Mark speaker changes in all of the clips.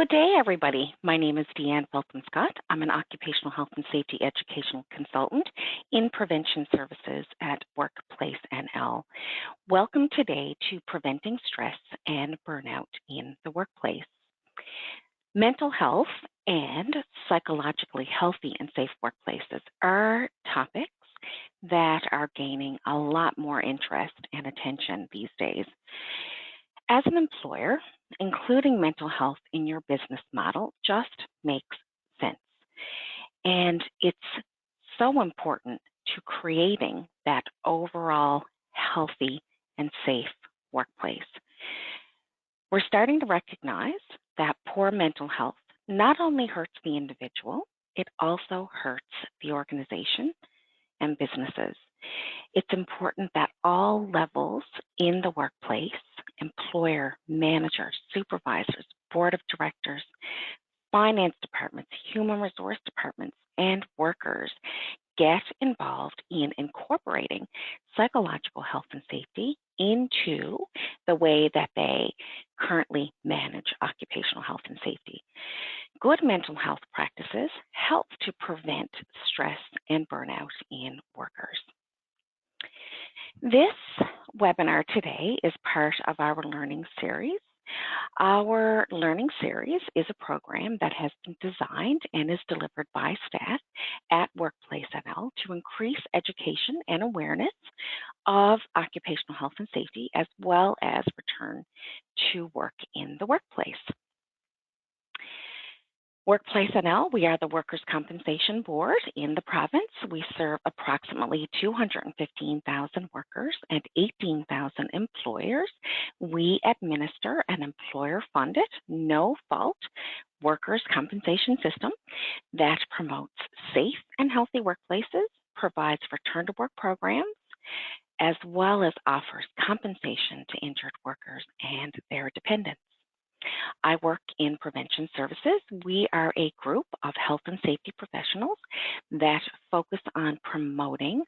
Speaker 1: Good day, everybody. My name is Deanne Felton-Scott. I'm an occupational health and safety educational consultant in prevention services at Workplace NL. Welcome today to Preventing Stress and Burnout in the Workplace. Mental health and psychologically healthy and safe workplaces are topics that are gaining a lot more interest and attention these days. As an employer, including mental health in your business model just makes sense. And it's so important to creating that overall healthy and safe workplace. We're starting to recognize that poor mental health not only hurts the individual, it also hurts the organization and businesses. It's important that all levels in the workplace, employer, manager, supervisors, board of directors, finance departments, human resource departments, and workers get involved in incorporating psychological health and safety into the way that they currently manage occupational health and safety. Good mental health practices help to prevent stress and burnout in workers. This webinar today is part of our learning series. Our learning series is a program that has been designed and is delivered by staff at Workplace NL to increase education and awareness of occupational health and safety, as well as return to work in the workplace. Workplace NL, we are the Workers' Compensation Board in the province. We serve approximately 215,000 workers and 18,000 employers. We administer an employer-funded, no-fault workers' compensation system that promotes safe and healthy workplaces, provides return-to-work programs, as well as offers compensation to injured workers and their dependents. I work in prevention services. We are a group of health and safety professionals that focus on promoting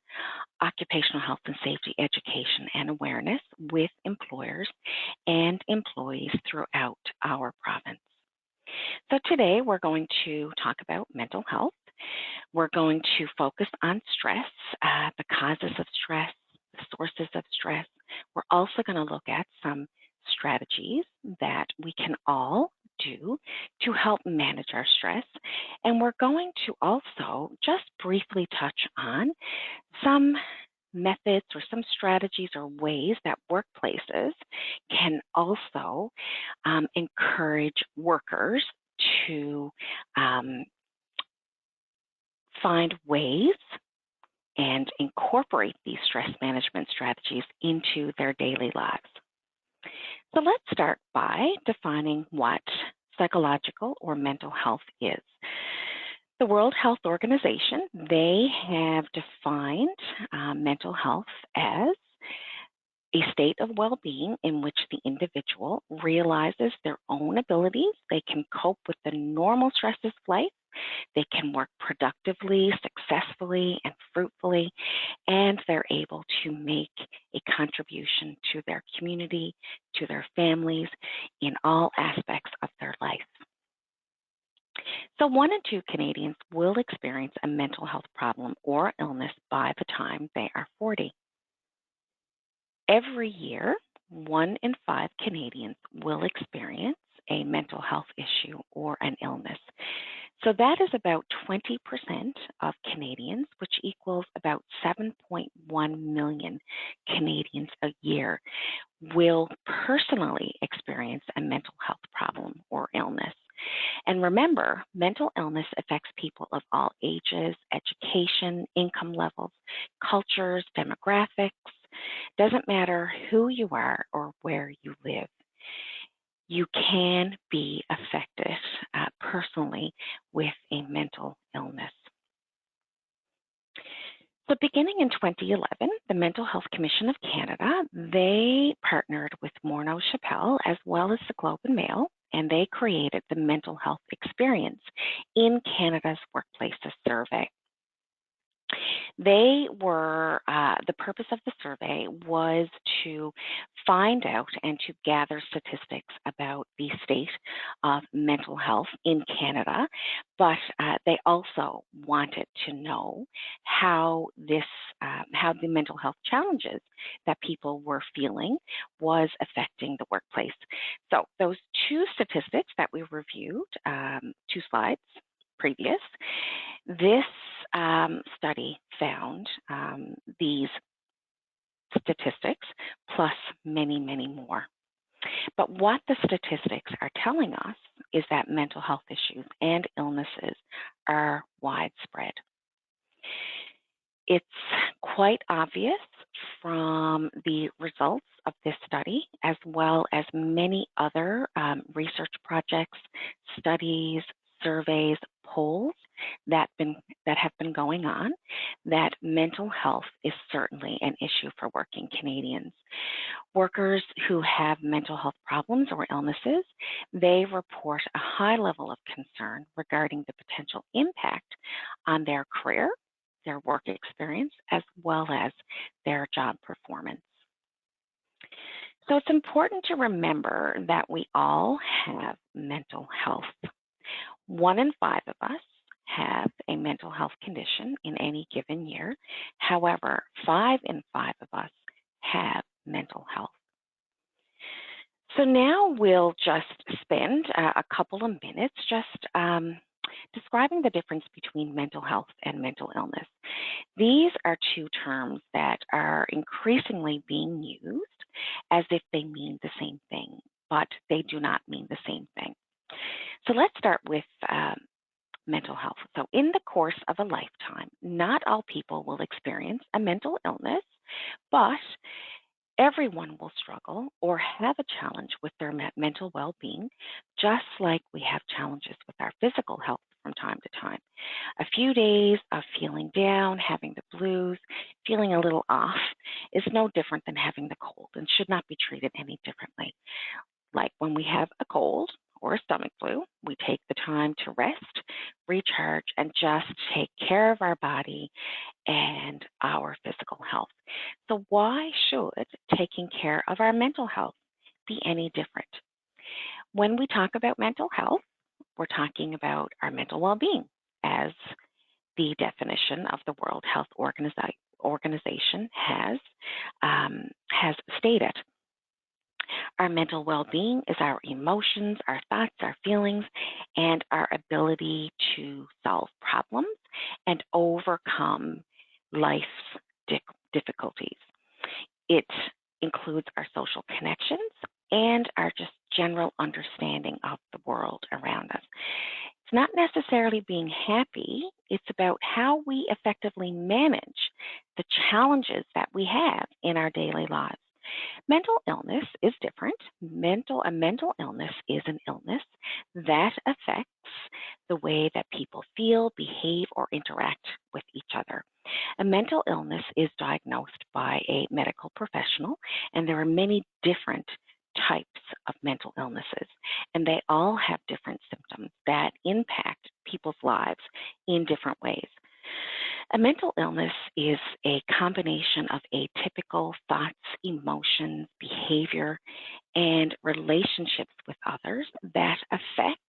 Speaker 1: occupational health and safety education and awareness with employers and employees throughout our province. So today we're going to talk about mental health. We're going to focus on stress, the causes of stress, the sources of stress. We're also going to look at some strategies that we can all do to help manage our stress. And we're going to also just briefly touch on some methods or some strategies or ways that workplaces can also encourage workers to find ways and incorporate these stress management strategies into their daily lives. So let's start by defining what psychological or mental health is. The World Health Organization, they have defined mental health as a state of well-being in which the individual realizes their own abilities, they can cope with the normal stresses of life, they can work productively, successfully, and fruitfully, and they're able to make a contribution to their community, to their families, in all aspects of their life. So 1 in 2 Canadians will experience a mental health problem or illness by the time they are 40. Every year, 1 in 5 Canadians will experience a mental health issue or an illness. So that is about 20% of Canadians, which equals about 7.1 million Canadians a year, will personally experience a mental health problem or illness. And remember, mental illness affects people of all ages, education, income levels, cultures, demographics. Doesn't matter who you are or where you live. You can be affected personally with a mental illness. So beginning in 2011, the Mental Health Commission of Canada, they partnered with Morneau Shepell as well as the Globe and Mail, and they created the Mental Health Experience in Canada's Workplaces Survey. The purpose of the survey was to find out and to gather statistics about the state of mental health in Canada, but they also wanted to know how how the mental health challenges that people were feeling was affecting the workplace. So those two statistics that we reviewed, 2 slides previous, this study found these statistics plus many, many more. But what the statistics are telling us is that mental health issues and illnesses are widespread. It's quite obvious from the results of this study, as well as many other research projects, studies, surveys, polls that have been going on, that mental health is certainly an issue for working Canadians. Workers who have mental health problems or illnesses, they report a high level of concern regarding the potential impact on their career, their work experience, as well as their job performance. So it's important to remember that we all have mental health. 1 in 5 of us have a mental health condition in any given year. However, 5 in 5 of us have mental health. So now we'll just spend a couple of minutes just describing the difference between mental health and mental illness. These are 2 terms that are increasingly being used as if they mean the same thing, but they do not mean the same thing. So let's start with mental health. So in the course of a lifetime, not all people will experience a mental illness, but everyone will struggle or have a challenge with their mental well-being, just like we have challenges with our physical health from time to time. A few days of feeling down, having the blues, feeling a little off is no different than having the cold and should not be treated any differently. Like when we have a cold or a stomach flu, we take the time to rest, recharge, and just take care of our body and our physical health. So why should taking care of our mental health be any different? When we talk about mental health, we're talking about our mental well-being, as the definition of the World Health Organization has stated. Our mental well-being is our emotions, our thoughts, our feelings, and our ability to solve problems and overcome life's difficulties. It includes our social connections and our just general understanding of the world around us. It's not necessarily being happy, it's about how we effectively manage the challenges that we have in our daily lives. Mental illness is different. A mental illness is an illness that affects the way that people feel, behave, or interact with each other. A mental illness is diagnosed by a medical professional, and there are many different types of mental illnesses, and they all have different symptoms that impact people's lives in different ways. A mental illness is a combination of atypical thoughts, emotions, behavior, and relationships with others that affect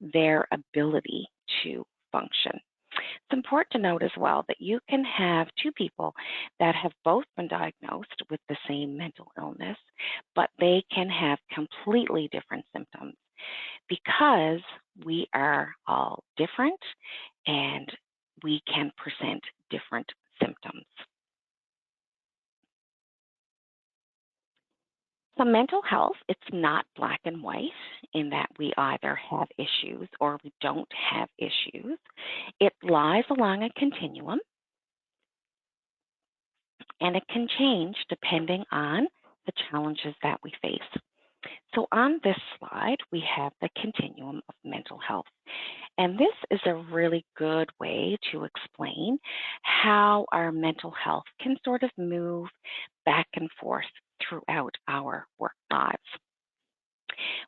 Speaker 1: their ability to function. It's important to note as well that you can have 2 people that have both been diagnosed with the same mental illness, but they can have completely different symptoms because we are all different and we can present different symptoms. So mental health, it's not black and white in that we either have issues or we don't have issues. It lies along a continuum, and it can change depending on the challenges that we face. So on this slide, we have the continuum of mental health. And this is a really good way to explain how our mental health can sort of move back and forth throughout our work lives.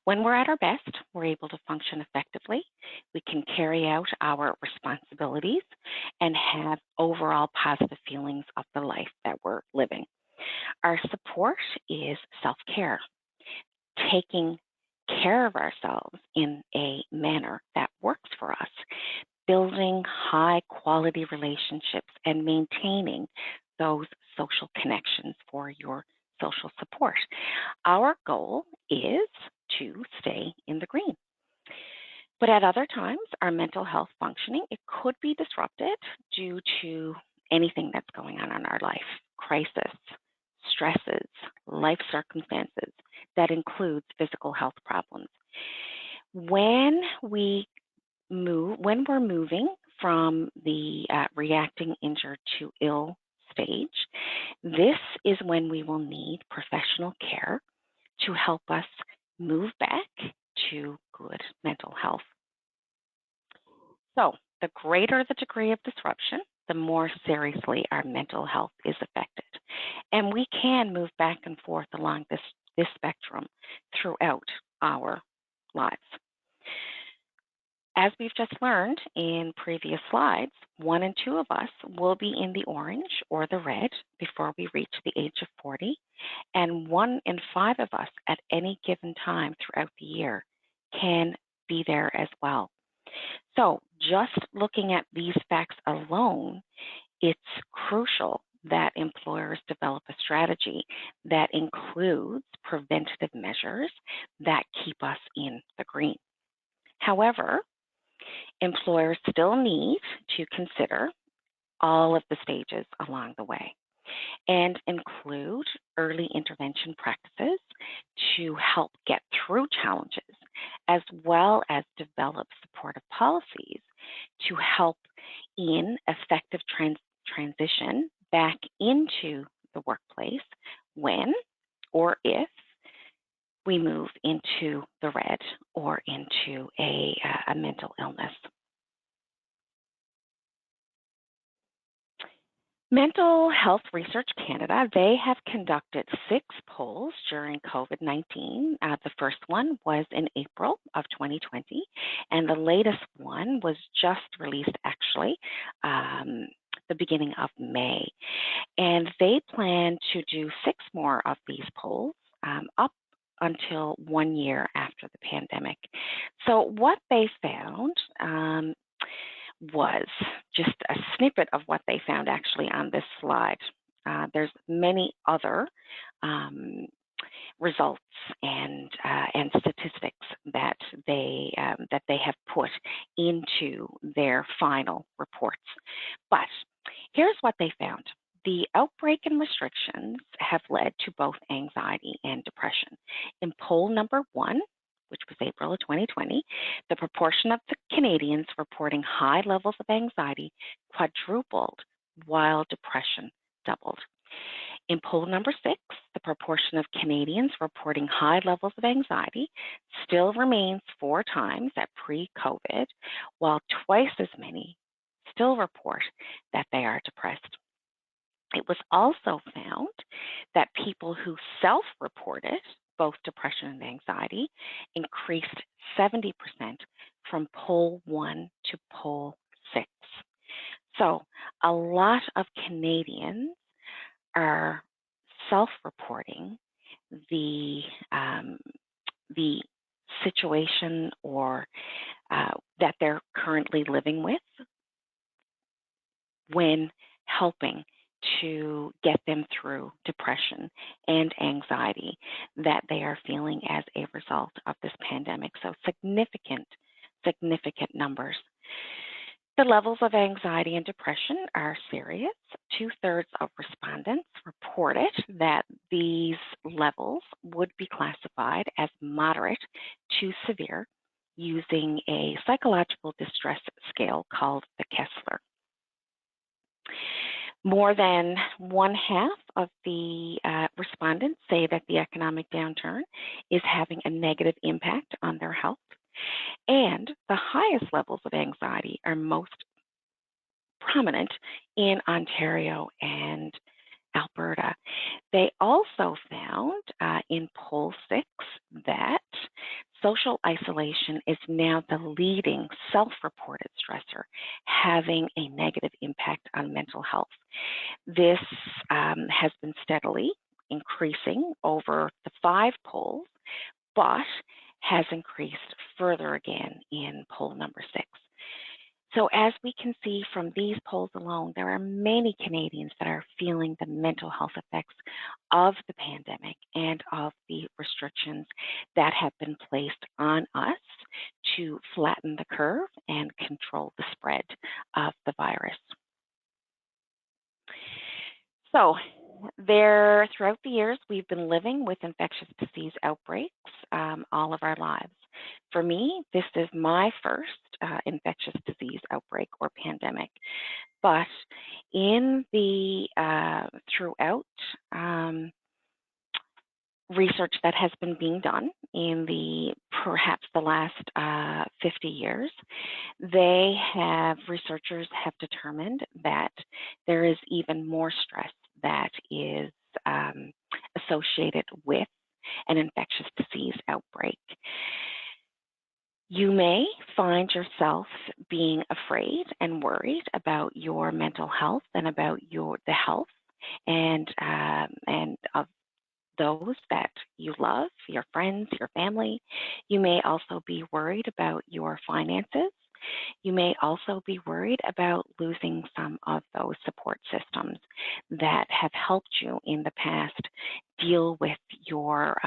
Speaker 1: When we're at our best, we're able to function effectively. we can carry out our responsibilities, and have overall positive feelings of the life that we're living. Our support is self-care, taking care of ourselves in a manner that works for us, building high quality relationships and maintaining those social connections for your social support. Our goal is to stay in the green. But at other times, our mental health functioning, it could be disrupted due to anything that's going on in our life, crisis, stresses, life circumstances. That includes physical health problems. When we're moving from the reacting injured to ill stage, this is when we will need professional care to help us move back to good mental health. So the greater the degree of disruption, the more seriously our mental health is affected. And we can move back and forth along this spectrum throughout our lives. As we've just learned in previous slides, 1 in 2 of us will be in the orange or the red before we reach the age of 40, and 1 in 5 of us at any given time throughout the year can be there as well. So just looking at these facts alone, it's crucial that employers develop a strategy that includes preventative measures that keep us in the green. However, employers still need to consider all of the stages along the way and include early intervention practices to help get through challenges, as well as develop supportive policies to help in effective transition back into the workplace when or if we move into the red or into a mental illness. Mental Health Research Canada, they have conducted 6 polls during COVID-19. The first one was in April of 2020, and the latest one was just released actually the beginning of May. And they plan to do 6 more of these polls up until 1 year after the pandemic. So what they found was just a snippet of what they found actually on this slide. There's many other results and statistics that they have put into their final reports. But here's what they found. The outbreak and restrictions have led to both anxiety and depression. In poll number 1, which was April of 2020, the proportion of the Canadians reporting high levels of anxiety quadrupled while depression doubled. In poll number 6, the proportion of Canadians reporting high levels of anxiety still remains 4 times at pre-COVID, while twice as many still report that they are depressed. It was also found that people who self-reported both depression and anxiety increased 70% from poll 1 to poll 6. So a lot of Canadians are self-reporting the situation or that they're currently living with when helping to get them through depression and anxiety that they are feeling as a result of this pandemic. So significant numbers. The levels of anxiety and depression are serious. 2/3 of respondents reported that these levels would be classified as moderate to severe using a psychological distress scale called the Kessler. More than 1/2 of the respondents say that the economic downturn is having a negative impact on their health. And the highest levels of anxiety are most prominent in Ontario and Alberta. They also found in poll 6 that Social isolation is now the leading self-reported stressor, having a negative impact on mental health. This has been steadily increasing over the 5 polls, but has increased further again in poll number 6. So as we can see from these polls alone, there are many Canadians that are feeling the mental health effects of the pandemic and of the restrictions that have been placed on us to flatten the curve and control the spread of the virus. So throughout the years, we've been living with infectious disease outbreaks all of our lives. For me, this is my first infectious disease outbreak or pandemic. But in the throughout research that has been being done in perhaps the last 50 years, researchers have determined that there is even more stress that is associated with an infectious disease outbreak. You may find yourself being afraid and worried about your mental health and about the health and of those that you love, your friends, your family. You may also be worried about your finances. You may also be worried about losing some of those support systems that have helped you in the past deal with your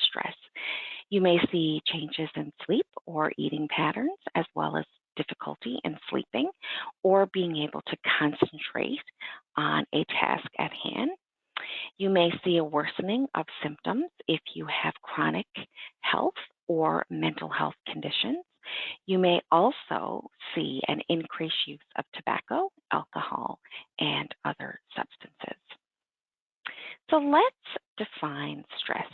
Speaker 1: stress. You may see changes in sleep or eating patterns, as well as difficulty in sleeping or being able to concentrate on a task at hand. You may see a worsening of symptoms if you have chronic health or mental health conditions. You may also see an increased use of tobacco, alcohol, and other substances. So let's define stress.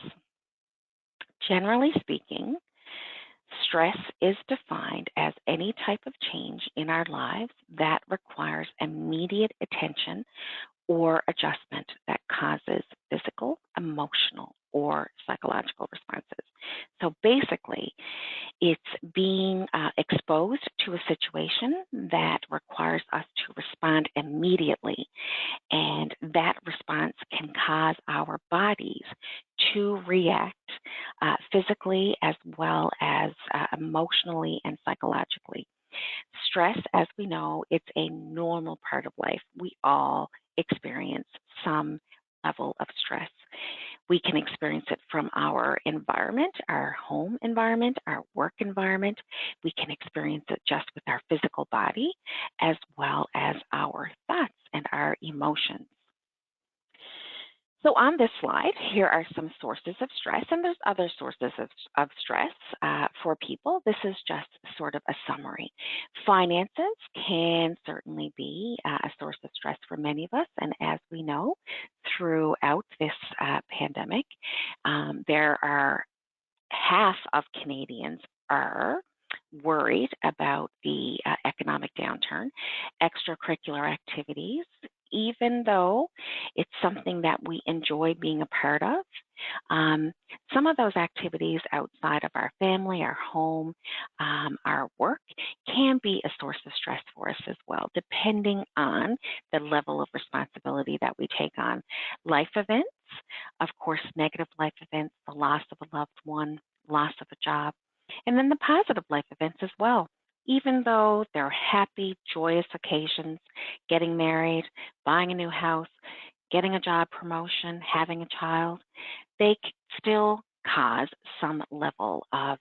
Speaker 1: Generally speaking, stress is defined as any type of change in our lives that requires immediate attention or adjustment that causes physical, emotional, or psychological responses. So basically, it's being exposed to a situation that requires us to respond immediately, and that response can cause our bodies to react physically as well as emotionally and psychologically. Stress, as we know, it's a normal part of life. We all experience some level of stress. We can experience it from our environment, our home environment, our work environment. We can experience it just with our physical body, as well as our thoughts and our emotions. So on this slide, here are some sources of stress, and there's other sources of stress for people. This is just sort of a summary. Finances can certainly be a source of stress for many of us, and as we know, throughout this pandemic, there are half of Canadians are worried about the economic downturn, extracurricular activities, even though it's something that we enjoy being a part of. Some of those activities outside of our family, our home, our work can be a source of stress for us as well, depending on the level of responsibility that we take on. Life events, of course, negative life events, the loss of a loved one, loss of a job, and then the positive life events as well. Even though they're happy, joyous occasions, getting married, buying a new house, getting a job promotion, having a child, they still cause some level of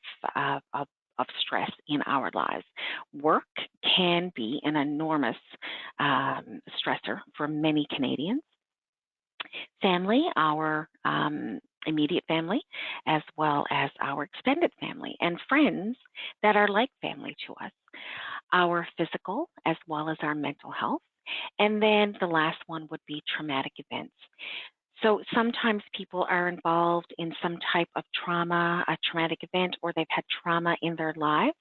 Speaker 1: stress in our lives. Work can be an enormous stressor for many Canadians. Family, our immediate family, as well as our extended family and friends that are like family to us, our physical as well as our mental health. And then the last one would be traumatic events. So sometimes people are involved in some type of trauma, a traumatic event, or they've had trauma in their lives,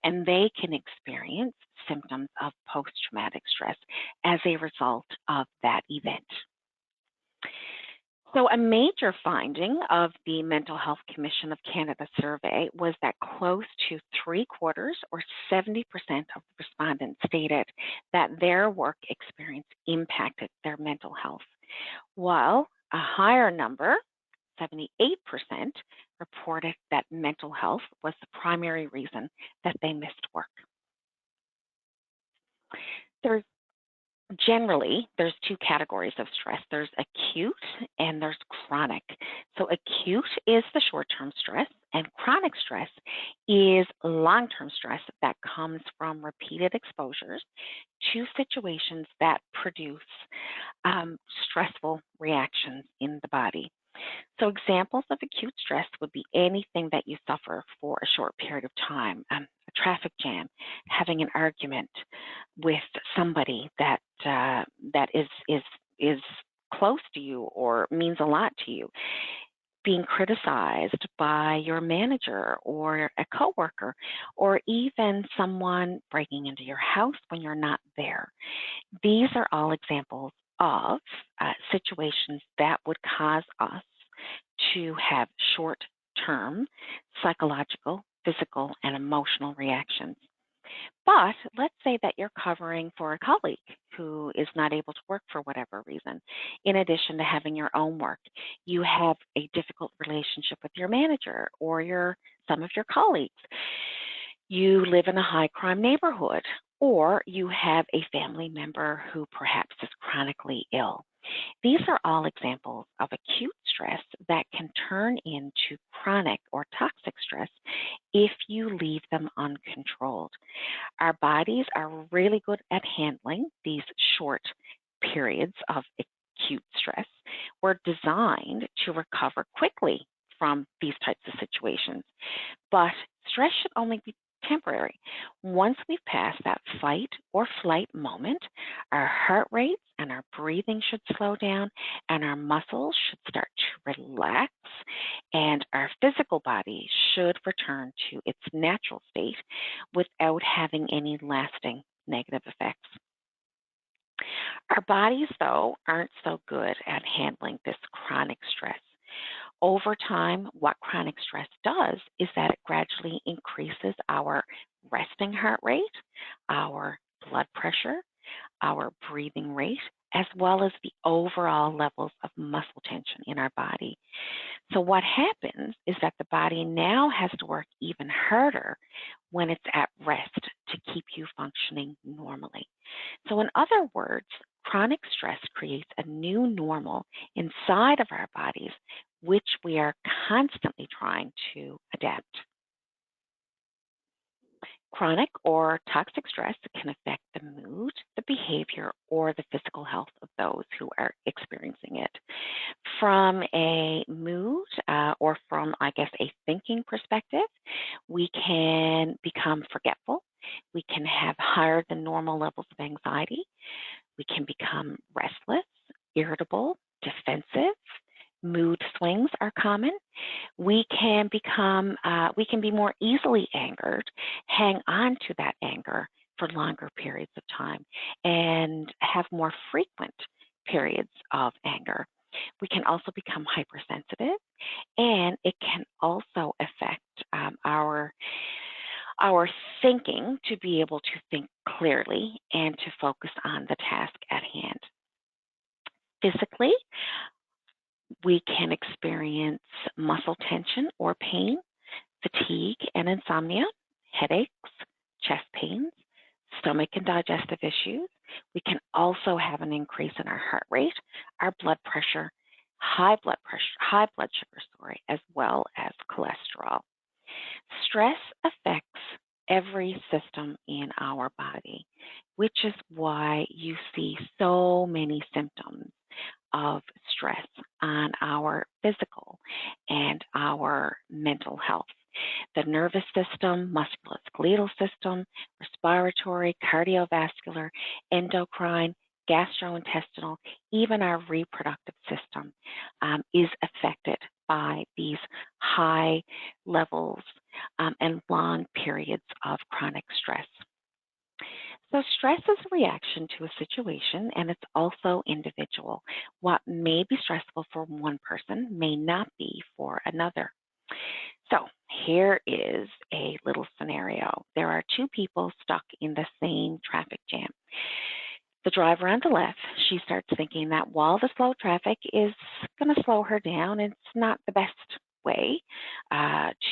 Speaker 1: and they can experience symptoms of post-traumatic stress as a result of that event. So, a major finding of the Mental Health Commission of Canada survey was that close to three-quarters, or 70% of the respondents, stated that their work experience impacted their mental health, while a higher number, 78%, reported that mental health was the primary reason that they missed work. There's Generally, there's two categories of stress. There's acute and there's chronic. So acute is the short-term stress, and chronic stress is long-term stress that comes from repeated exposures to situations that produce stressful reactions in the body. So examples of acute stress would be anything that you suffer for a short period of time, a traffic jam, having an argument with somebody that is close to you or means a lot to you, being criticized by your manager or a coworker, or even someone breaking into your house when you're not there. These are all examples of situations that would cause us to have short-term psychological, physical, and emotional reactions. But let's say that you're covering for a colleague who is not able to work for whatever reason. In addition to having your own work, you have a difficult relationship with your manager or some of your colleagues. You live in a high crime neighborhood, or you have a family member who perhaps is chronically ill. These are all examples of acute stress that can turn into chronic or toxic stress if you leave them uncontrolled. Our bodies are really good at handling these short periods of acute stress. We're designed to recover quickly from these types of situations, but stress should only be temporary. Once we've passed that fight or flight moment, our heart rates and our breathing should slow down, and our muscles should start to relax, and our physical body should return to its natural state without having any lasting negative effects. Our bodies, though, aren't so good at handling this chronic stress. Over time, what chronic stress does is that it gradually increases our resting heart rate, our blood pressure, our breathing rate, as well as the overall levels of muscle tension in our body. So what happens is that the body now has to work even harder when it's at rest to keep you functioning normally. So in other words, chronic stress creates a new normal inside of our bodies, which we are constantly trying to adapt. Chronic or toxic stress can affect the mood, the behavior, or the physical health of those who are experiencing it. From a mood or from, I guess, a thinking perspective, we can become forgetful. We can have higher than normal levels of anxiety. We can become restless, irritable, defensive. Mood swings are common. We can be more easily angered, hang on to that anger for longer periods of time, and have more frequent periods of anger. We can also become hypersensitive, and it can also affect our thinking to be able to think clearly and to focus on the task at hand. Physically, we can experience muscle tension or pain, fatigue and insomnia, headaches, chest pains, stomach and digestive issues. We can also have an increase in our heart rate, our blood pressure, high blood sugar, as well as cholesterol. Stress affects every system in our body, which is why you see so many symptoms of stress on our physical and our mental health. The nervous system, musculoskeletal system, respiratory, cardiovascular, endocrine, gastrointestinal, even our reproductive system is affected by these high levels and long periods of chronic stress. So stress is a reaction to a situation, and it's also individual. What may be stressful for one person may not be for another. So here is a little scenario. There are two people stuck in the same traffic jam. The driver on the left, she starts thinking that while the slow traffic is going to slow her down, it's not the best way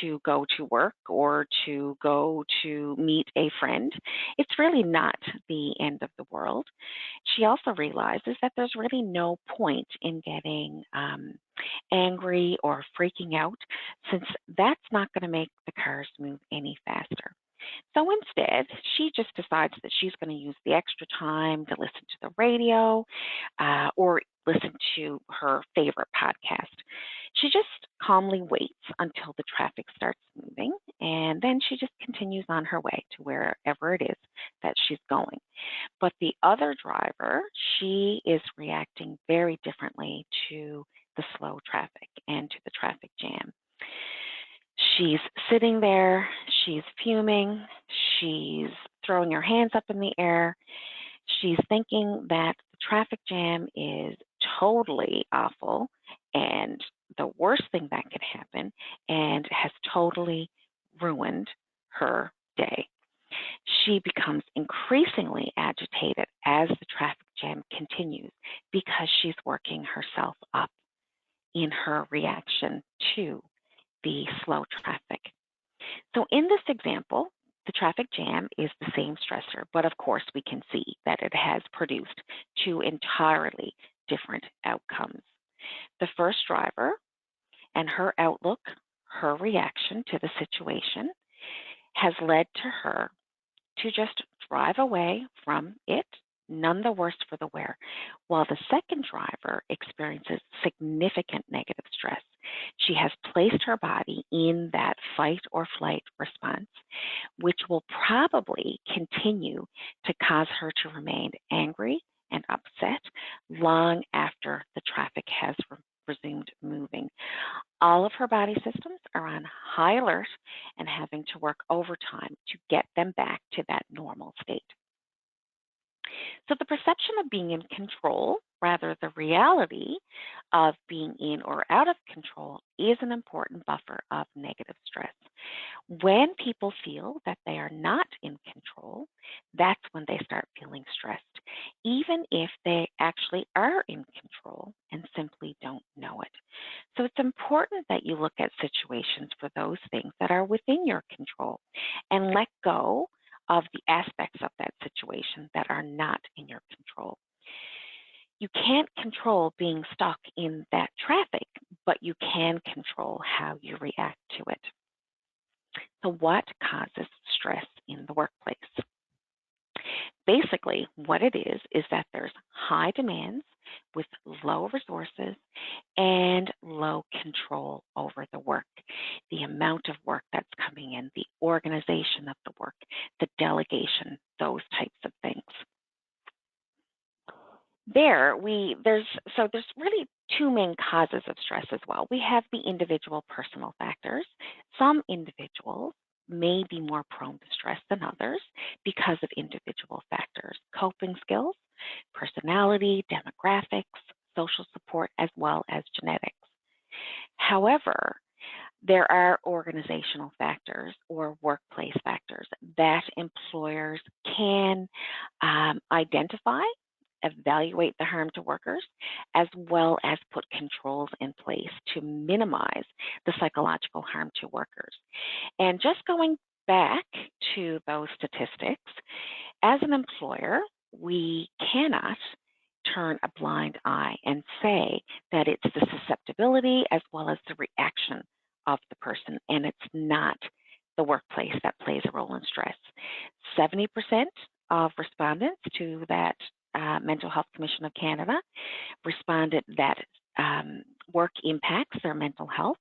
Speaker 1: to go to work or to go to meet a friend. It's really not the end of the world. She also realizes that there's really no point in getting angry or freaking out, since that's not going to make the cars move any faster. So instead, she just decides that she's going to use the extra time to listen to the radio or listen to her favorite podcast. She just calmly waits until the traffic starts moving, and then she just continues on her way to wherever it is that she's going. But the other driver, she is reacting very differently to the slow traffic and to the traffic jam. She's sitting there, she's fuming, she's throwing her hands up in the air. She's thinking that the traffic jam is totally awful and the worst thing that could happen, and has totally ruined her day. She becomes increasingly agitated as the traffic jam continues because she's working herself up in her reaction to the slow traffic. So in this example, the traffic jam is the same stressor, but of course we can see that it has produced two entirely different outcomes. The first driver and her outlook, her reaction to the situation, has led to her to just drive away from it, none the worse for the wear, while the second driver experiences significant negative stress. She has placed her body in that fight or flight response, which will probably continue to cause her to remain angry and upset long after the traffic has resumed moving. All of her body systems are on high alert and having to work overtime to get them back to that normal state. So the perception of being in control, rather the reality of being in or out of control, is an important buffer of negative stress. When people feel that they are not in control, that's when they start feeling stressed, even if they actually are in control and simply don't know it. So it's important that you look at situations for those things that are within your control and let go of the aspects of that situation that are not in your control. You can't control being stuck in that traffic, but you can control how you react to it. So what causes stress in the workplace? Basically, what it is that there's high demands with low resources and low control over the work, the amount of work that's coming in, the organization of the work, the delegation, those types of things. There's really two main causes of stress as well. We have the individual personal factors. Some individuals may be more prone to stress than others because of individual factors, coping skills, personality, demographics, social support, as well as genetics. However, there are organizational factors or workplace factors that employers can identify, evaluate the harm to workers, as well as put controls in place to minimize the psychological harm to workers. And just going back to those statistics, as an employer, we cannot turn a blind eye and say that it's the susceptibility as well as the reaction of the person, and it's not the workplace that plays a role in stress. 70% of respondents to that Mental Health Commission of Canada responded that work impacts their mental health,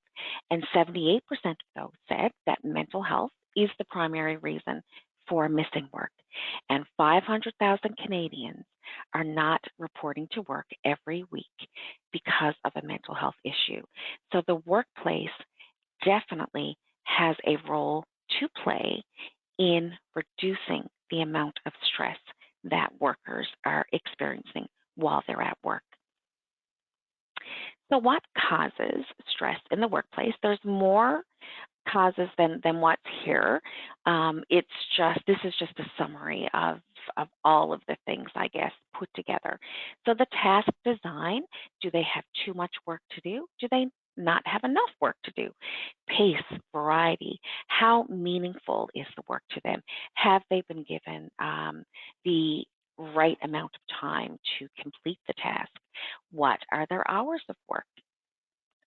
Speaker 1: and 78% of those said that mental health is the primary reason for missing work. And 500,000 Canadians are not reporting to work every week because of a mental health issue. So the workplace definitely has a role to play in reducing the amount of stress that workers are experiencing while they're at work. So what causes stress in the workplace? There's more causes than what's here. This is just a summary of all of the things, I guess, put together. So the task design, do they have too much work to do? Do they not have enough work to do? Pace, variety, how meaningful is the work to them? Have they been given the right amount of time to complete the task? What are their hours of work?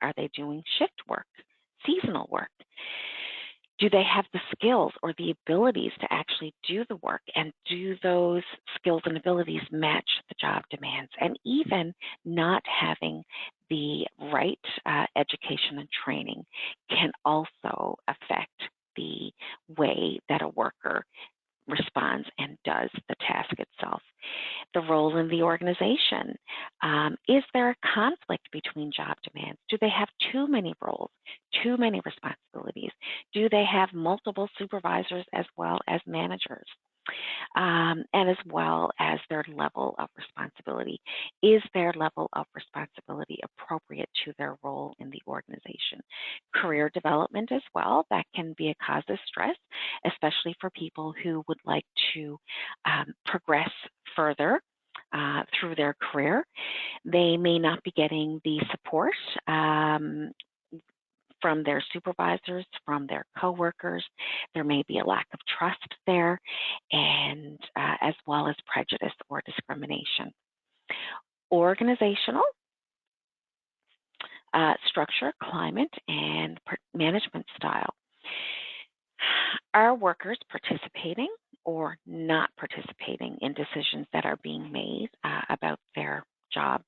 Speaker 1: Are they doing shift work, seasonal work? Do they have the skills or the abilities to actually do the work? And do those skills and abilities match the job demands? And even not having the right education and training can also affect the way that a worker responds and does the task itself. The role in the organization. Is there a conflict between job demands? Do they have too many roles, too many responsibilities? Do they have multiple supervisors as well as managers? And as well as their level of responsibility. Is their level of responsibility appropriate to their role in the organization? Career development as well, that can be a cause of stress, especially for people who would like to progress further through their career. They may not be getting the support from their supervisors, from their coworkers. There may be a lack of trust there, and as well as prejudice or discrimination. Organizational structure, climate, and management style. Are workers participating or not participating in decisions that are being made about their job?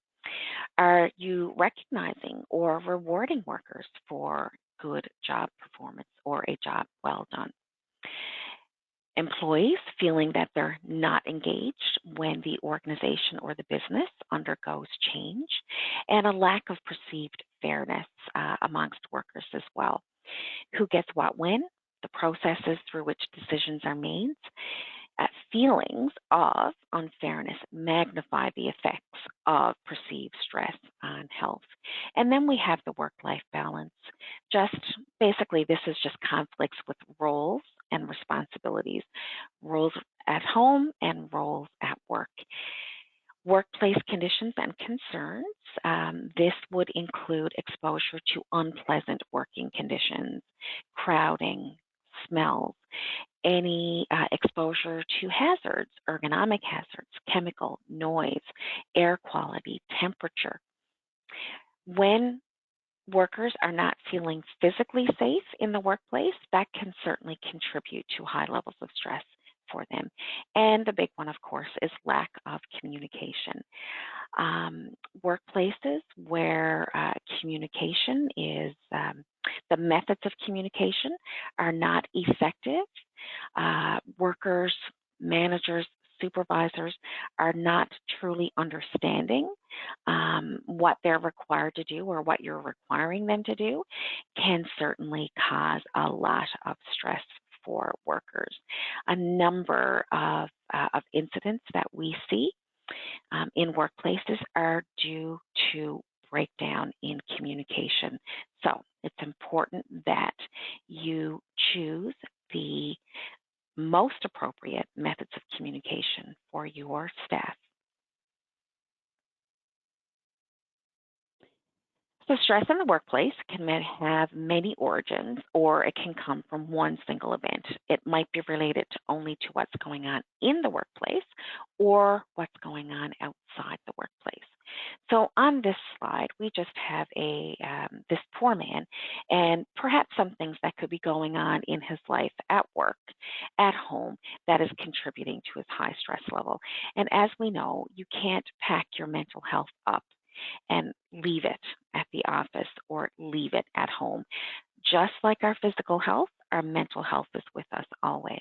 Speaker 1: Are you recognizing or rewarding workers for good job performance or a job well done? Employees feeling that they're not engaged when the organization or the business undergoes change, and a lack of perceived fairness amongst workers as well. Who gets what when? The processes through which decisions are made. Feelings of unfairness magnify the effects of perceived stress on health. And then we have the work-life balance. Just basically, this is just conflicts with roles and responsibilities, roles at home and roles at work. Workplace conditions and concerns. This would include exposure to unpleasant working conditions, crowding, smells, any exposure to hazards, ergonomic hazards, chemical, noise, air quality, temperature. When workers are not feeling physically safe in the workplace, that can certainly contribute to high levels of stress for them. And the big one, of course, is lack of communication. Workplaces where communication is, the methods of communication are not effective. Workers, managers, supervisors are not truly understanding what they're required to do or what you're requiring them to do, can certainly cause a lot of stress for workers. A number of incidents that we see in workplaces are due to breakdown in communication. So it's important that you choose the most appropriate methods of communication for your staff. So stress in the workplace can have many origins, or it can come from one single event. It might be related only to what's going on in the workplace or what's going on outside the workplace. So on this slide, we just have this poor man, and perhaps some things that could be going on in his life at work, at home, that is contributing to his high stress level. And as we know, you can't pack your mental health up and leave it at the office or leave it at home. Just like our physical health, our mental health is with us always.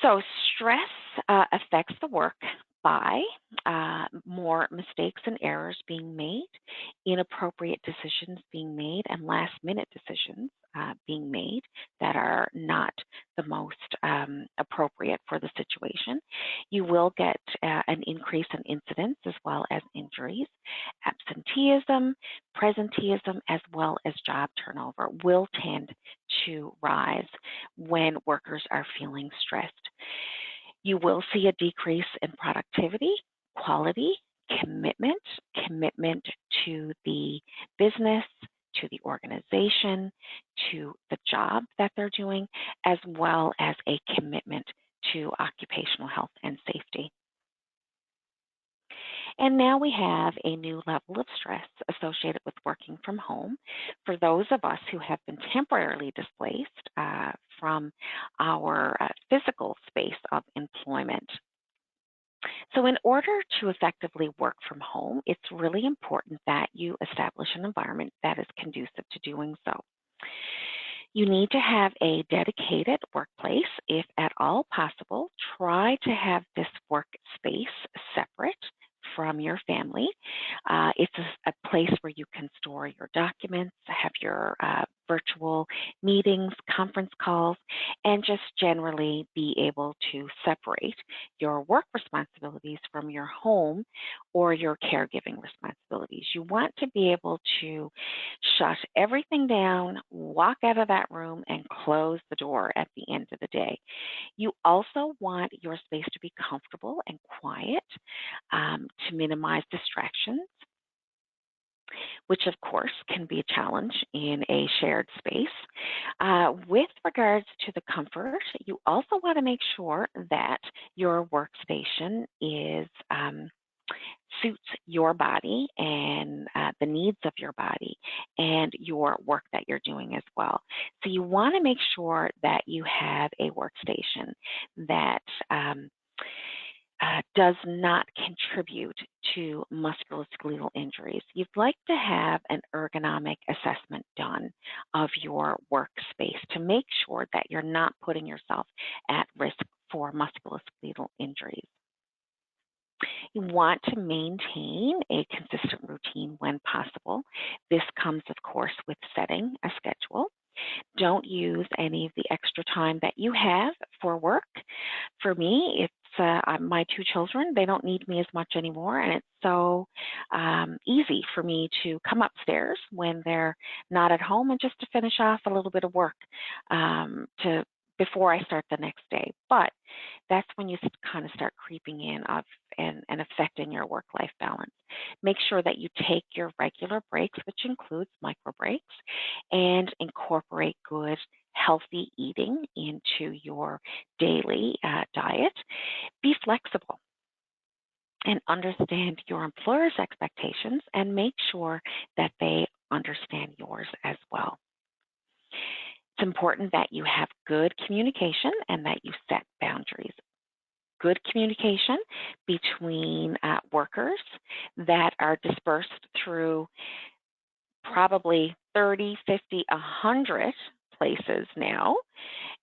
Speaker 1: So stress affects the work by more mistakes and errors being made, inappropriate decisions being made, and last-minute decisions being made that are not the most appropriate for the situation. You will get an increase in incidents as well as injuries. Absenteeism, presenteeism, as well as job turnover will tend to rise when workers are feeling stressed. You will see a decrease in productivity, quality, commitment to the business, to the organization, to the job that they're doing, as well as a commitment to occupational health and safety. And now we have a new level of stress associated with working from home for those of us who have been temporarily displaced from our physical space of employment. So in order to effectively work from home, it's really important that you establish an environment that is conducive to doing so. You need to have a dedicated workplace. If at all possible, try to have this workspace separate from your family. It's a place where you can store your documents, have your virtual meetings, conference calls, and just generally be able to separate your work responsibilities from your home or your caregiving responsibilities. You want to be able to shut everything down, walk out of that room, and close the door at the end of the day. You also want your space to be comfortable and quiet to minimize distractions, which of course can be a challenge in a shared space. With regards to the comfort, you also want to make sure that your workstation suits your body and the needs of your body and your work that you're doing as well. So you want to make sure that you have a workstation that does not contribute to musculoskeletal injuries. You'd like to have an ergonomic assessment done of your workspace to make sure that you're not putting yourself at risk for musculoskeletal injuries. You want to maintain a consistent routine when possible. This comes, of course, with setting a schedule. Don't use any of the extra time that you have for work. For me, it's my two children. They don't need me as much anymore, and it's so easy for me to come upstairs when they're not at home and just to finish off a little bit of work before I start the next day. But that's when you kind of start creeping in and affecting your work-life balance. Make sure that you take your regular breaks, which includes micro breaks, and incorporate good, healthy eating into your daily diet. Be flexible and understand your employer's expectations and make sure that they understand yours as well. It's important that you have good communication and that you set boundaries. Good communication between workers that are dispersed through probably 30, 50, 100 places now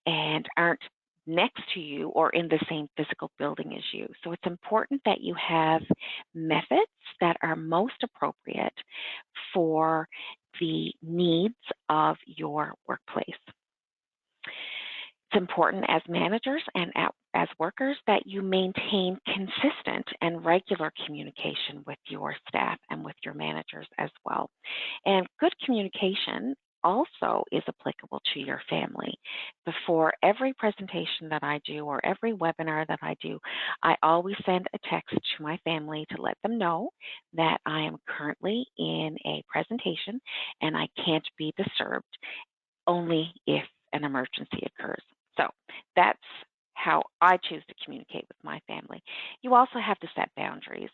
Speaker 1: and aren't next to you or in the same physical building as you. So it's important that you have methods that are most appropriate for the needs of your workplace. It's important as managers and as workers that you maintain consistent and regular communication with your staff and with your managers as well. And good communication also is applicable to your family. Before every presentation that I do or every webinar that I do, I always send a text to my family to let them know that I am currently in a presentation and I can't be disturbed only if an emergency occurs. So that's how I choose to communicate with my family. You also have to set boundaries.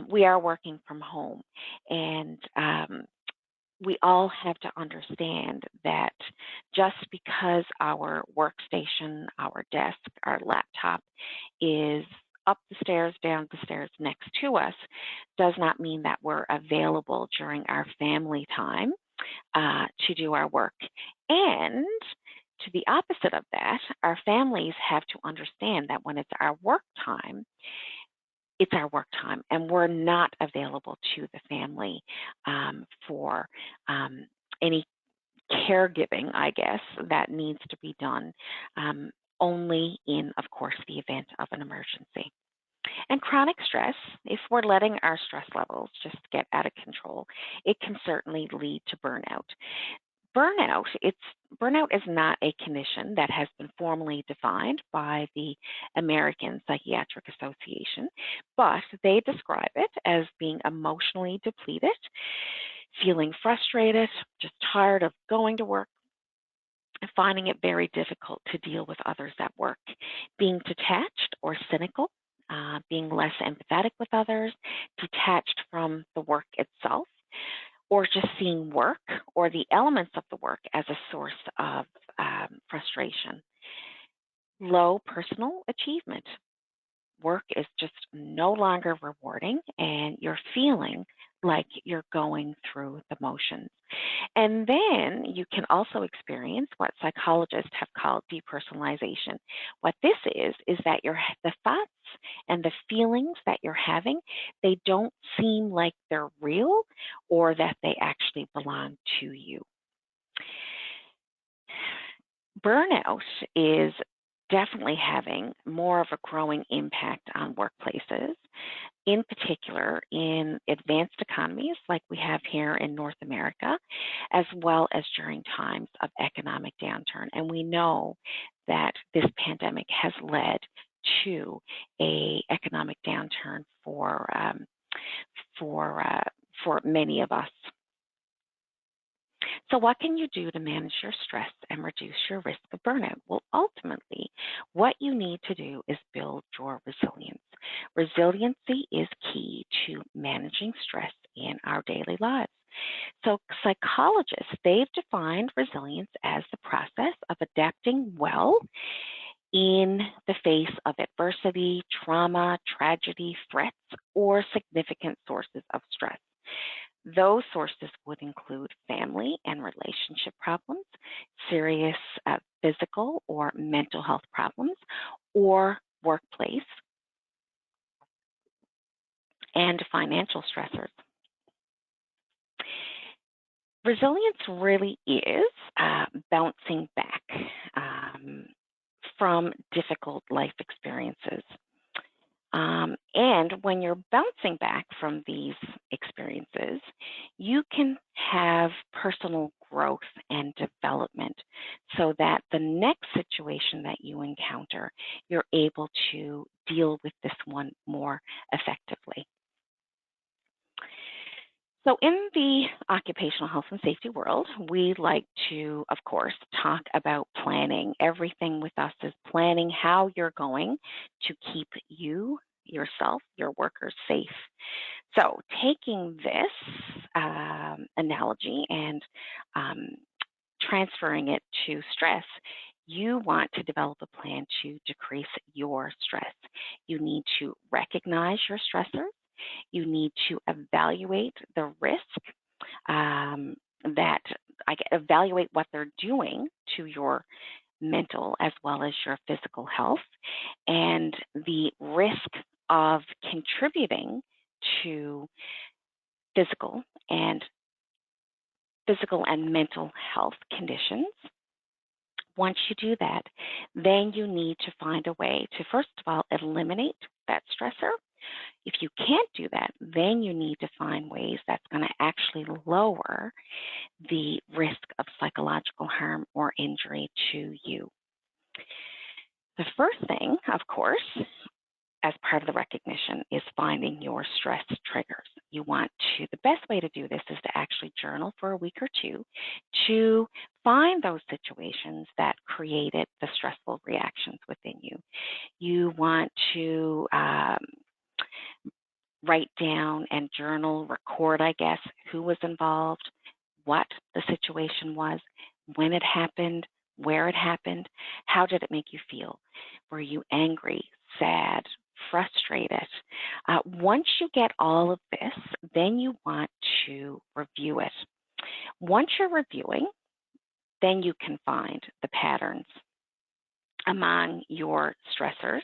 Speaker 1: We are working from home, and we all have to understand that just because our workstation, our desk, our laptop is up the stairs, down the stairs next to us, does not mean that we're available during our family time to do our work. And to the opposite of that, our families have to understand that when it's our work time, it's our work time, and we're not available to the family for any caregiving, I guess, that needs to be done only in, of course, the event of an emergency. And chronic stress, if we're letting our stress levels just get out of control, it can certainly lead to burnout. Burnout is not a condition that has been formally defined by the American Psychiatric Association, but they describe it as being emotionally depleted, feeling frustrated, just tired of going to work, finding it very difficult to deal with others at work, being detached or cynical, being less empathetic with others, detached from the work itself, or just seeing work or the elements of the work as a source of frustration. Low personal achievement. Work is just no longer rewarding, and you're feeling like you're going through the motions. And then you can also experience what psychologists have called depersonalization. What this is that the thoughts and the feelings that you're having, they don't seem like they're real or that they actually belong to you. Burnout is definitely having more of a growing impact on workplaces, in particular in advanced economies like we have here in North America, as well as during times of economic downturn. And we know that this pandemic has led to an economic downturn for many of us. So what can you do to manage your stress and reduce your risk of burnout? Well, ultimately, what you need to do is build your resilience. Resiliency is key to managing stress in our daily lives. So psychologists, they've defined resilience as the process of adapting well in the face of adversity, trauma, tragedy, threats, or significant sources of stress. Those sources would include family and relationship problems, serious physical or mental health problems, or workplace, and financial stressors. Resilience really is bouncing back from difficult life experiences. And when you're bouncing back from these experiences, you can have personal growth and development so that the next situation that you encounter, you're able to deal with this one more effectively. So in the occupational health and safety world, we like to, of course, talk about planning. Everything with us is planning how you're going to keep you, yourself, your workers safe. So taking this analogy and transferring it to stress, you want to develop a plan to decrease your stress. You need to recognize your stressors. You need to evaluate the risk evaluate what they're doing to your mental as well as your physical health, and the risk of contributing to physical and mental health conditions. Once you do that, then you need to find a way to, first of all, eliminate that stressor. If you can't do that, then you need to find ways that's going to actually lower the risk of psychological harm or injury to you. The first thing, of course, as part of the recognition, is finding your stress triggers. You want to, the best way to do this is to actually journal for a week or two to find those situations that created the stressful reactions within you. You want to write down and journal, record, I guess, who was involved, what the situation was, when it happened, where it happened, how did it make you feel? Were you angry, sad, frustrated? Once you get all of this, then you want to review it. Once you're reviewing, then you can find the patterns among your stressors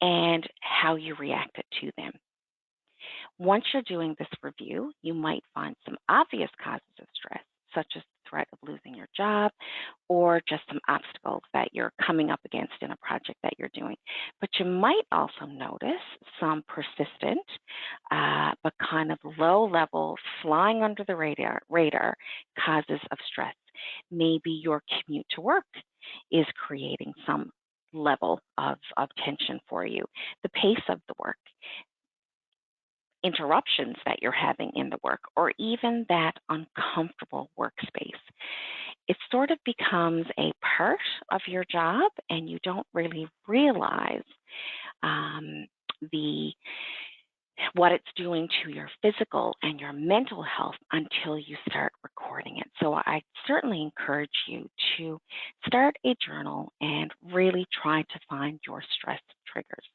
Speaker 1: and how you reacted to them. Once you're doing this review, you might find some obvious causes of stress, such as threat of losing your job or just some obstacles that you're coming up against in a project that you're doing. But you might also notice some persistent but kind of low-level, flying under the radar causes of stress. Maybe your commute to work is creating some level of tension for you. The pace of the work, interruptions that you're having in the work, or even that uncomfortable workspace. It sort of becomes a part of your job, and you don't really realize what it's doing to your physical and your mental health until you start recording it. So I certainly encourage you to start a journal and really try to find your stress triggers.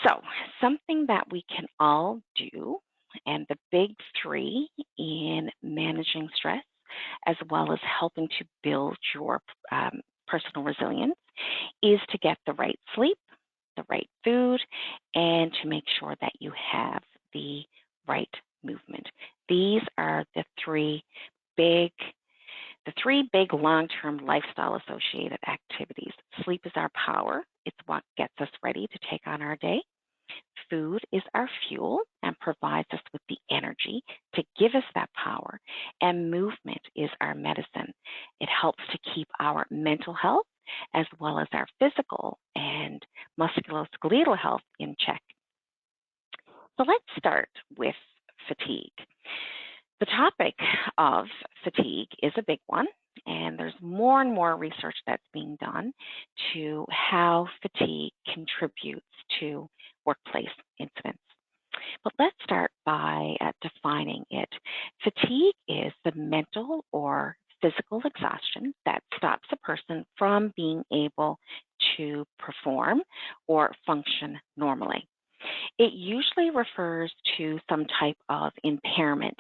Speaker 1: So something that we can all do, and the big three in managing stress, as well as helping to build your personal resilience, is to get the right sleep, the right food, and to make sure that you have the right movement. These are the three big long-term lifestyle associated activities. Sleep is our power. It's what gets us ready to take on our day. Food is our fuel and provides us with the energy to give us that power. And movement is our medicine. It helps to keep our mental health as well as our physical and musculoskeletal health in check. So let's start with fatigue. The topic of fatigue is a big one, and there's more and more research that's being done to how fatigue contributes to workplace incidents. But let's start by defining it. Fatigue is the mental or physical exhaustion that stops a person from being able to perform or function normally. It usually refers to some type of impairment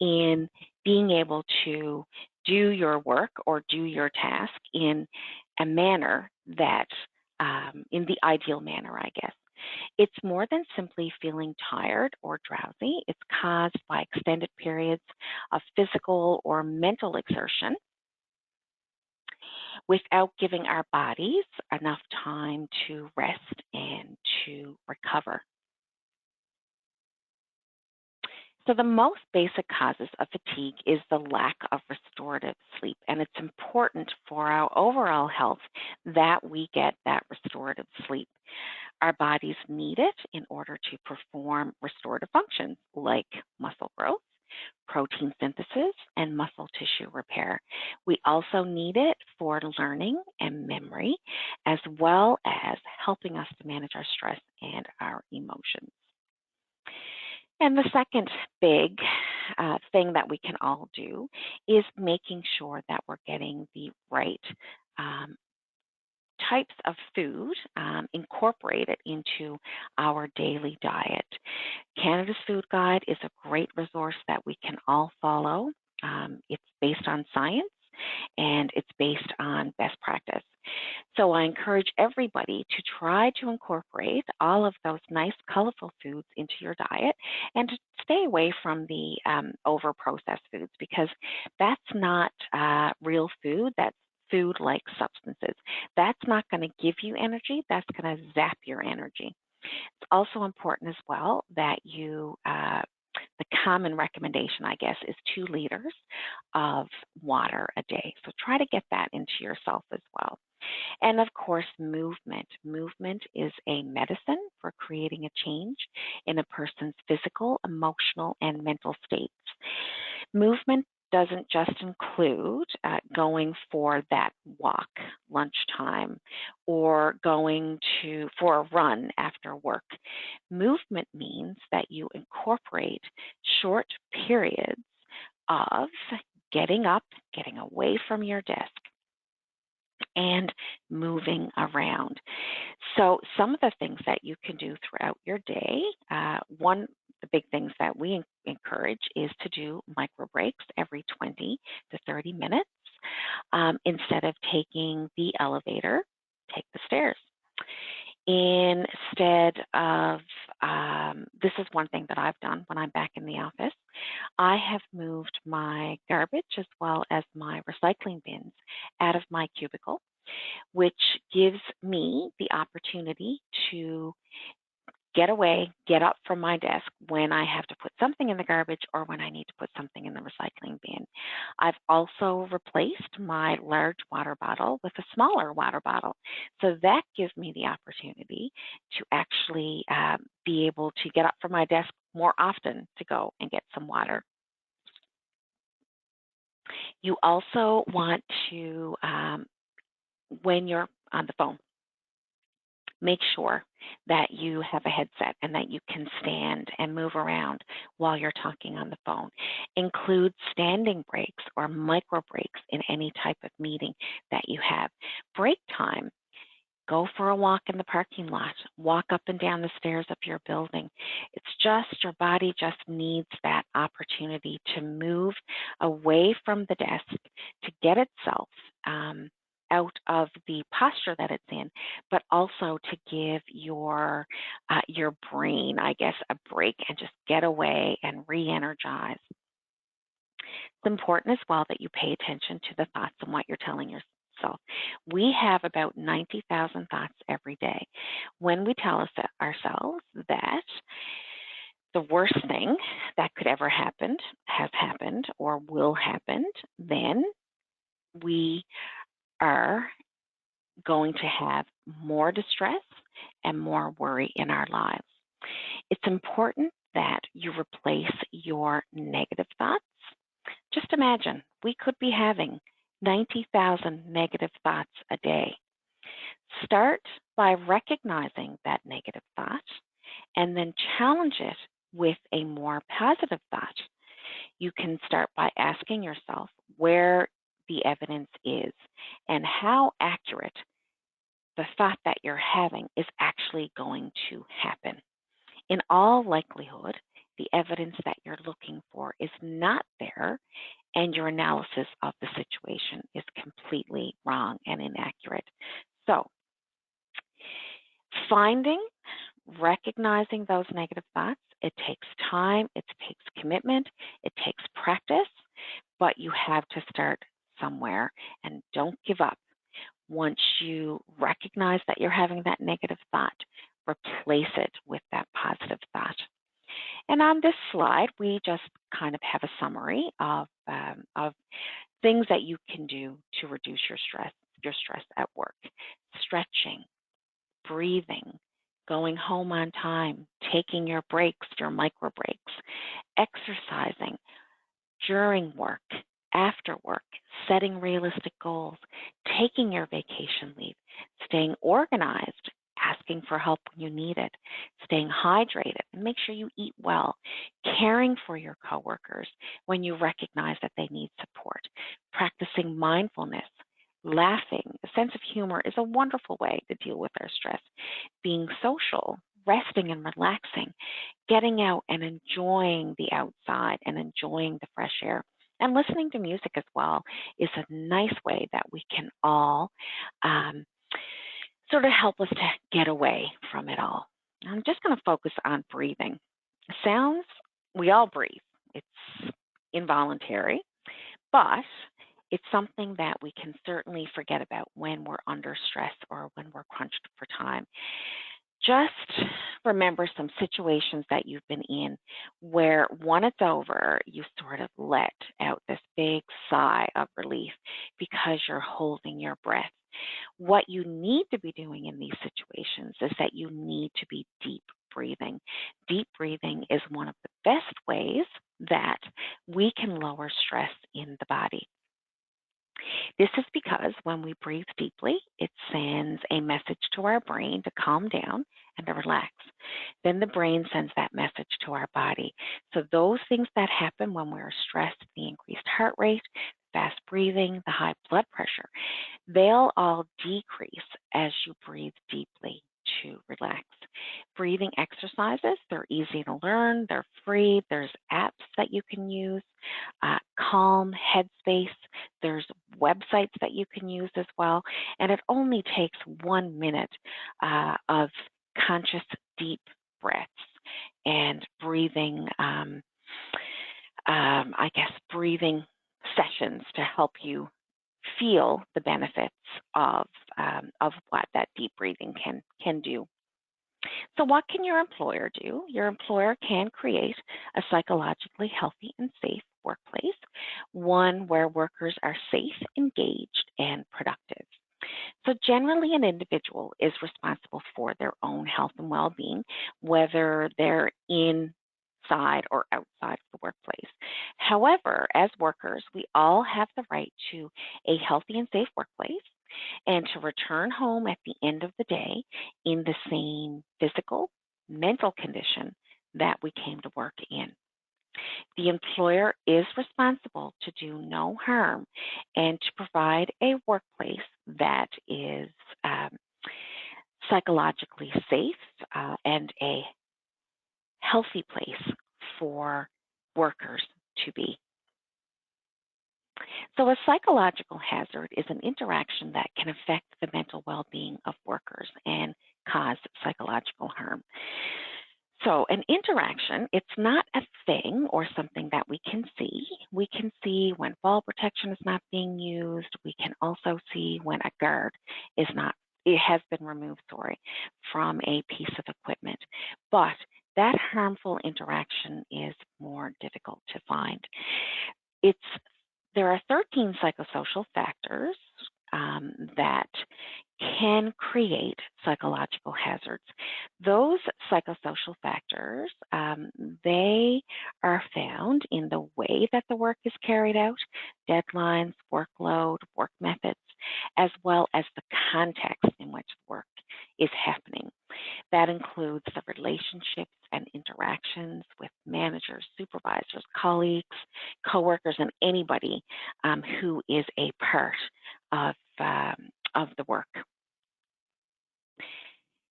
Speaker 1: in being able to do your work or do your task in a manner that, in the ideal manner, I guess. It's more than simply feeling tired or drowsy. It's caused by extended periods of physical or mental exertion without giving our bodies enough time to rest and to recover. So the most basic causes of fatigue is the lack of restorative sleep, and it's important for our overall health that we get that restorative sleep. Our bodies need it in order to perform restorative functions like muscle growth, protein synthesis, and muscle tissue repair. We also need it for learning and memory, as well as helping us to manage our stress and our emotions. And the second big thing that we can all do is making sure that we're getting the right types of food incorporated into our daily diet. Canada's Food Guide is a great resource that we can all follow. It's based on science and it's based on best practice. So I encourage everybody to try to incorporate all of those nice, colorful foods into your diet and to stay away from the over-processed foods, because that's not real food. That's food-like substances. That's not going to give you energy. That's going to zap your energy. It's also important as well that you the common recommendation, I guess, is 2 liters of water a day. So try to get that into yourself as well. And of course, movement. Movement is a medicine for creating a change in a person's physical, emotional, and mental states. Movement doesn't just include going for that walk lunchtime or going for a run after work. Movement means that you incorporate short periods of getting up, getting away from your desk, and moving around. So some of the things that you can do throughout your day, the big things that we encourage is to do micro breaks every 20 to 30 minutes. Instead of taking the elevator, take the stairs. Instead of this is one thing that I've done when I'm back in the office. I have moved my garbage as well as my recycling bins out of my cubicle, which gives me the opportunity to get away, get up from my desk when I have to put something in the garbage or when I need to put something in the recycling bin. I've also replaced my large water bottle with a smaller water bottle. So that gives me the opportunity to actually be able to get up from my desk more often to go and get some water. You also want to, when you're on the phone, make sure that you have a headset and that you can stand and move around while you're talking on the phone. Include standing breaks or micro breaks in any type of meeting that you have. Break time. Go for a walk in the parking lot. Walk up and down the stairs of your building. It's just your body just needs that opportunity to move away from the desk to get itself out of the posture that it's in, but also to give your brain, I guess, a break and just get away and re-energize. It's important as well that you pay attention to the thoughts and what you're telling yourself. We have about 90,000 thoughts every day. When we tell ourselves that the worst thing that could ever happen has happened or will happen, then we are going to have more distress and more worry in our lives. It's important that you replace your negative thoughts. Just imagine we could be having 90,000 negative thoughts a day. Start by recognizing that negative thought and then challenge it with a more positive thought. You can start by asking yourself where the evidence is and how accurate the thought that you're having is actually going to happen. In all likelihood, the evidence that you're looking for is not there, and your analysis of the situation is completely wrong and inaccurate. So, recognizing those negative thoughts, it takes time, it takes commitment, it takes practice, but you have to start somewhere and don't give up. Once you recognize that you're having that negative thought, replace it with that positive thought. And on this slide, we just kind of have a summary of things that you can do to reduce your stress at work. Stretching, breathing, going home on time, taking your breaks, your micro breaks, exercising during work, after work, setting realistic goals, taking your vacation leave, staying organized, asking for help when you need it, staying hydrated, and make sure you eat well, caring for your coworkers when you recognize that they need support, practicing mindfulness, laughing. A sense of humor is a wonderful way to deal with our stress. Being social, resting and relaxing, getting out and enjoying the outside and enjoying the fresh air. And listening to music as well is a nice way that we can all sort of help us to get away from it all. I'm just going to focus on breathing. Sounds, we all breathe. It's involuntary, but it's something that we can certainly forget about when we're under stress or when we're crunched for time. Just remember some situations that you've been in where when it's over, you sort of let out this big sigh of relief because you're holding your breath. What you need to be doing in these situations is that you need to be deep breathing. Deep breathing is one of the best ways that we can lower stress in the body. This is because when we breathe deeply, it sends a message to our brain to calm down and to relax. Then the brain sends that message to our body. So those things that happen when we're stressed, the increased heart rate, fast breathing, the high blood pressure, they'll all decrease as you breathe deeply to relax. Breathing exercises, they're easy to learn, they're free, there's apps that you can use, Calm, Headspace, there's websites that you can use as well, and it only takes 1 minute of conscious deep breaths and breathing, breathing sessions to help you feel the benefits of what that deep breathing can do. So what can your employer do? Your employer can create a psychologically healthy and safe workplace, one where workers are safe, engaged, and productive. So generally, an individual is responsible for their own health and well-being, whether they're inside or outside of the workplace. However, as workers, we all have the right to a healthy and safe workplace and to return home at the end of the day in the same physical, mental condition that we came to work in. The employer is responsible to do no harm and to provide a workplace that is psychologically safe and a healthy place for workers to be. So a psychological hazard is an interaction that can affect the mental well-being of workers and cause psychological harm. So an interaction, it's not a thing or something that we can see. We can see when fall protection is not being used. We can also see when a guard is not, it has been removed, from a piece of equipment. But that harmful interaction is more difficult to find. There are 13 psychosocial factors that can create psychological hazards. Those psychosocial factors, they are found in the way that the work is carried out, deadlines, workload, work methods, as well as the context in which the work is happening. That includes the relationships and interactions with managers, supervisors, colleagues, coworkers, and anybody who is a part of the work.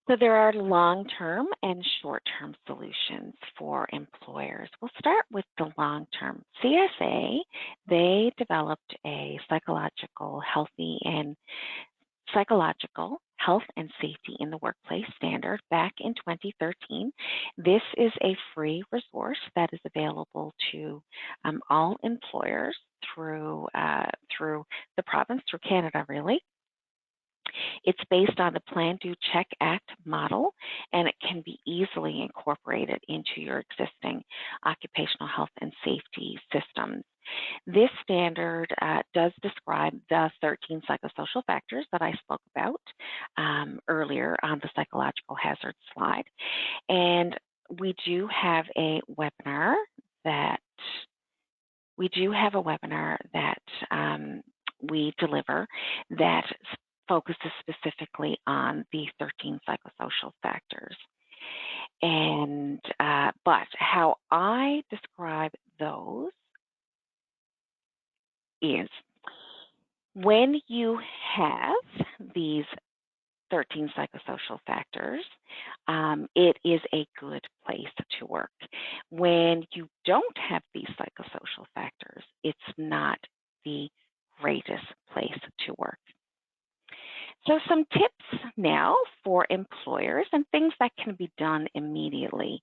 Speaker 1: So there are long-term and short-term solutions for employers. We'll start with the long-term. CSA, they developed a psychological health and safety in the workplace standard back in 2013. This is a free resource that is available to all employers through the province, through Canada, really. It's based on the Plan, Do, Check, Act model, and it can be easily incorporated into your existing occupational health and safety systems. This standard does describe the 13 psychosocial factors that I spoke about earlier on the psychological hazard slide. And we do have a webinar that we deliver that focuses specifically on the 13 psychosocial factors. And but how I describe those is when you have these 13 psychosocial factors, it is a good place to work. When you don't have these psychosocial factors, it's not the greatest place to work. So some tips now for employers and things that can be done immediately.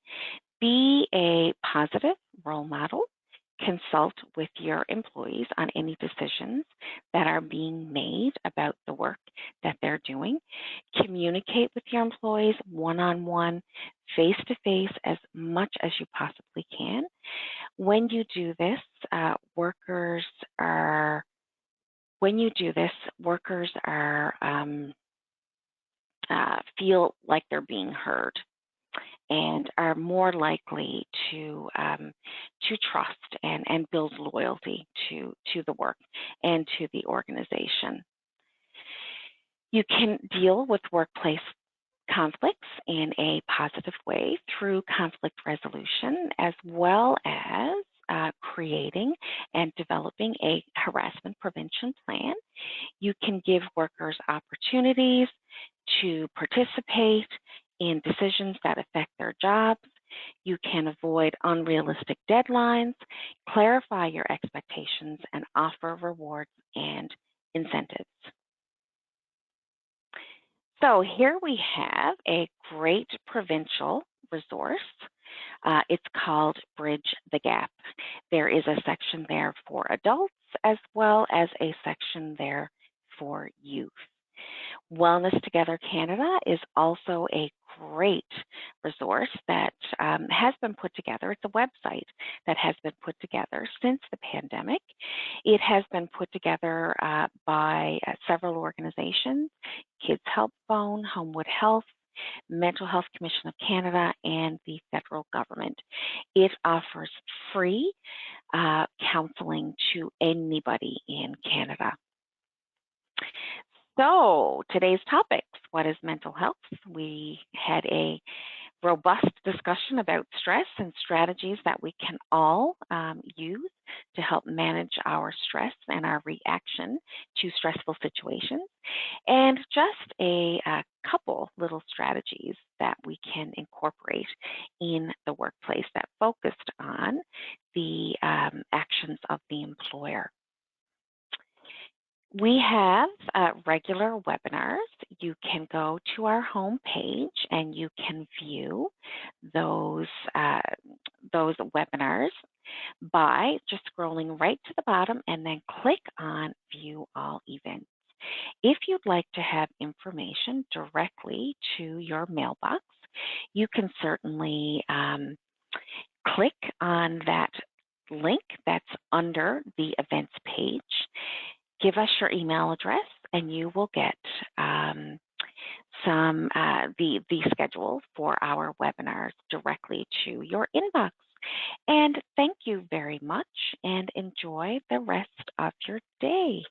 Speaker 1: Be a positive role model. Consult with your employees on any decisions that are being made about the work that they're doing. Communicate with your employees one-on-one, face-to-face as much as you possibly can. When you do this, workers feel like they're being heard and are more likely to trust and build loyalty to the work and to the organization. You can deal with workplace conflicts in a positive way through conflict resolution, as well as creating and developing a harassment prevention plan. You can give workers opportunities to participate in decisions that affect their jobs. You can avoid unrealistic deadlines, clarify your expectations, and offer rewards and incentives. So here we have a great provincial resource. It's called Bridge the Gap. There is a section there for adults as well as a section there for youth. Wellness Together Canada is also a great resource that has been put together. It's a website that has been put together since the pandemic. It has been put together by several organizations: Kids Help Phone, Homewood Health, Mental Health Commission of Canada, and the federal government. It offers free counseling to anybody in Canada. So today's topics: what is mental health? We had a robust discussion about stress and strategies that we can all use to help manage our stress and our reaction to stressful situations, and just a couple little strategies that we can incorporate in the workplace that focused on the actions of the employer. We have regular webinars. You can go to our home page and you can view those webinars by just scrolling right to the bottom and then click on View All Events. If you'd like to have information directly to your mailbox, you can certainly click on that link that's under the events page. Give us your email address and you will get the schedule for our webinars directly to your inbox. And thank you very much and enjoy the rest of your day.